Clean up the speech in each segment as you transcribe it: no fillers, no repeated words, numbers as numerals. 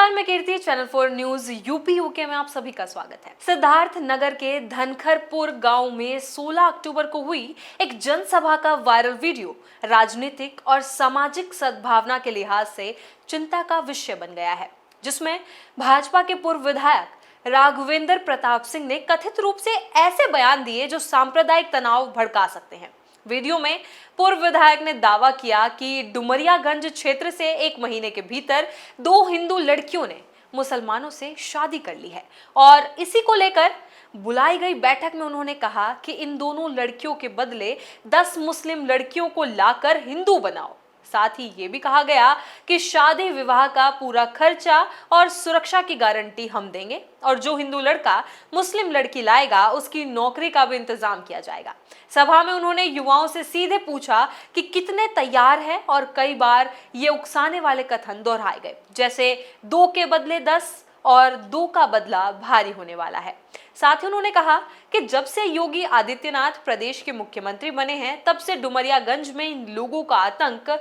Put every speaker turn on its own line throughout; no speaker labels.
नमस्कार, मैं कीर्ति, channel 4 news UP UK में आप सभी का स्वागत है। सिद्धार्थ नगर के धनखरपुर गांव में 16 अक्टूबर को हुई एक जनसभा का वायरल वीडियो राजनीतिक और सामाजिक सद्भावना के लिहाज से चिंता का विषय बन गया है, जिसमें भाजपा के पूर्व विधायक राघवेंद्र प्रताप सिंह ने कथित रूप से ऐसे बयान दिए जो सांप्रदायिक तनाव भड़का सकते हैं। वीडियो में पूर्व विधायक ने दावा किया कि डुमरियागंज क्षेत्र से 1 महीने के भीतर 2 हिंदू लड़कियों ने मुसलमानों से शादी कर ली है और इसी को लेकर बुलाई गई बैठक में उन्होंने कहा कि इन दोनों लड़कियों के बदले 10 मुस्लिम लड़कियों को लाकर हिंदू बनाओ। साथ ही ये भी कहा गया कि शादी विवाह का पूरा खर्चा और सुरक्षा की गारंटी हम देंगे और जो हिंदू लड़का मुस्लिम लड़की लाएगा उसकी नौकरी का भी इंतजाम किया जाएगा। सभा में उन्होंने युवाओं से सीधे पूछा कि कितने तैयार हैं और कई बार ये उकसाने वाले कथन दोहराए गए, जैसे 2 के बदले 10 और 2 का बदला भारी होने वाला है। साथ ही उन्होंने कहा कि जब से योगी आदित्यनाथ प्रदेश के मुख्यमंत्री बने हैं तब से डुमरियागंज में इन लोगों का आतंक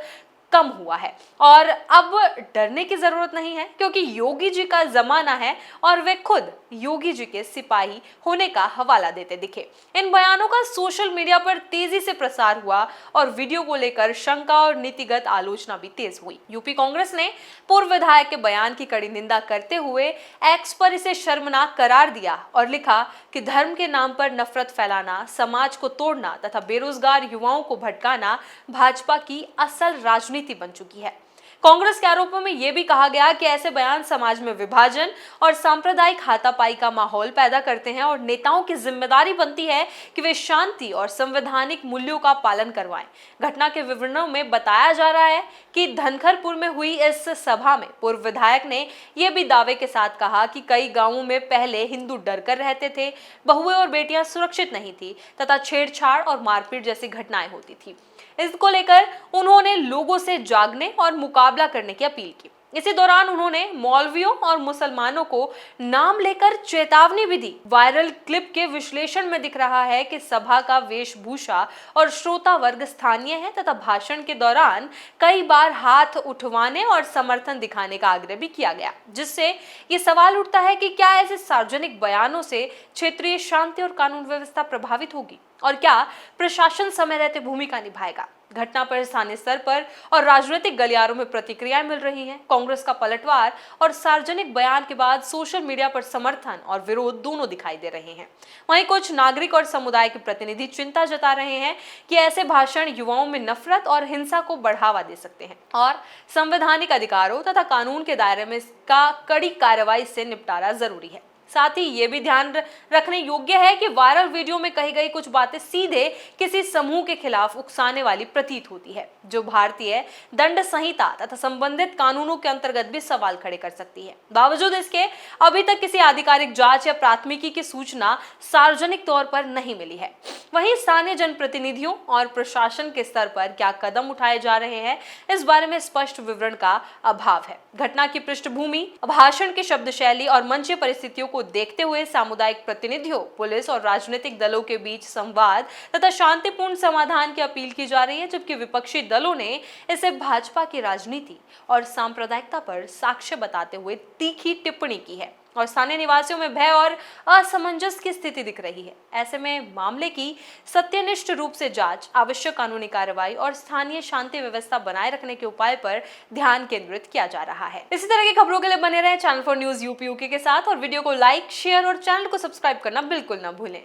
कम हुआ है और अब डरने की जरूरत नहीं है, क्योंकि योगी जी का जमाना है और वे खुद योगी जी के सिपाही होने का हवाला देते दिखे। इन बयानों का सोशल मीडिया पर तेजी से प्रसार हुआ और वीडियो को लेकर शंका और नीतिगत आलोचना भी तेज हुई। यूपी कांग्रेस ने पूर्व विधायक के बयान की कड़ी निंदा करते हुए एक्स पर इसे शर्मनाक करार दिया और लिखा कि धर्म के नाम पर नफरत फैलाना, समाज को तोड़ना तथा बेरोजगार युवाओं को भटकाना भाजपा की असल राजनीति बन चुकी है। कांग्रेस के आरोपों में यह भी कहा गया कि ऐसे बयान समाज में विभाजन और सांप्रदायिक हाथापाई का माहौल पैदा करते हैं और नेताओं की जिम्मेदारी बनती है कि वे शांति और संवैधानिक मूल्यों का पालन करवाएं। घटना के विवरणों में बताया जा रहा है कि धनखरपुर में हुई इस सभा में पूर्व विधायक ने यह भी दावे के साथ कहा कि कई गांवों में पहले हिंदू डर कर रहते थे, बहुएं और बेटियां सुरक्षित नहीं थी तथा छेड़छाड़ और मारपीट जैसी घटनाएं होती थी। इसको लेकर उन्होंने लोगों से जागने और मुकाबला करने की अपील की। इसी दौरान उन्होंने मौलवियों और मुसलमानों को नाम लेकर चेतावनी भी दी। वायरल क्लिप के विश्लेषण में दिख रहा है कि सभा का वेशभूषा और श्रोता वर्ग स्थानीय है तथा भाषण के दौरान कई बार हाथ उठवाने और समर्थन दिखाने का आग्रह भी किया गया, जिससे ये सवाल उठता है कि क्या ऐसे सार्वजनिक बयानों से क्षेत्रीय शांति और कानून व्यवस्था प्रभावित होगी और क्या प्रशासन समय रहते भूमिका निभाएगा। घटना पर स्थानीय स्तर पर और राजनीतिक गलियारों में प्रतिक्रियाएं मिल रही हैं। कांग्रेस का पलटवार और सार्वजनिक बयान के बाद सोशल मीडिया पर समर्थन और विरोध दोनों दिखाई दे रहे हैं। वहीं कुछ नागरिक और समुदाय के प्रतिनिधि चिंता जता रहे हैं कि ऐसे भाषण युवाओं में नफरत और हिंसा को बढ़ावा दे सकते हैं और संवैधानिक अधिकारों तथा कानून के दायरे में इसका कड़ी कार्रवाई से निपटारा जरूरी है। साथ ही ये भी ध्यान रखने योग्य है कि वायरल वीडियो में कही गई कुछ बातें सीधे किसी समूह के खिलाफ उकसाने वाली प्रतीत होती है, जो भारतीय दंड संहिता तथा संबंधित कानूनों के अंतर्गत भी सवाल खड़े कर सकती है। बावजूद इसके अभी तक किसी आधिकारिक जांच या प्राथमिकी की सूचना सार्वजनिक तौर पर नहीं मिली है। वहीं स्थानीय जनप्रतिनिधियों और प्रशासन के स्तर पर क्या कदम उठाए जा रहे हैं, इस बारे में स्पष्ट विवरण का अभाव है। घटना की पृष्ठभूमि, भाषण की शब्द शैली और मंच परिस्थितियों को देखते हुए सामुदायिक प्रतिनिधियों, पुलिस और राजनीतिक दलों के बीच संवाद तथा शांतिपूर्ण समाधान की अपील की जा रही है, जबकि विपक्षी दलों ने इसे भाजपा की राजनीति और सांप्रदायिकता पर साक्ष्य बताते हुए तीखी टिप्पणी की है और स्थानीय निवासियों में भय और असमंजस की स्थिति दिख रही है। ऐसे में मामले की सत्यनिष्ठ रूप से जांच, आवश्यक कानूनी कार्रवाई और स्थानीय शांति व्यवस्था बनाए रखने के उपाय पर ध्यान केंद्रित किया जा रहा है। इसी तरह की खबरों के लिए बने रहें चैनल 4 न्यूज यूपी यूके के साथ और वीडियो को लाइक, शेयर और चैनल को सब्सक्राइब करना बिल्कुल न भूलें।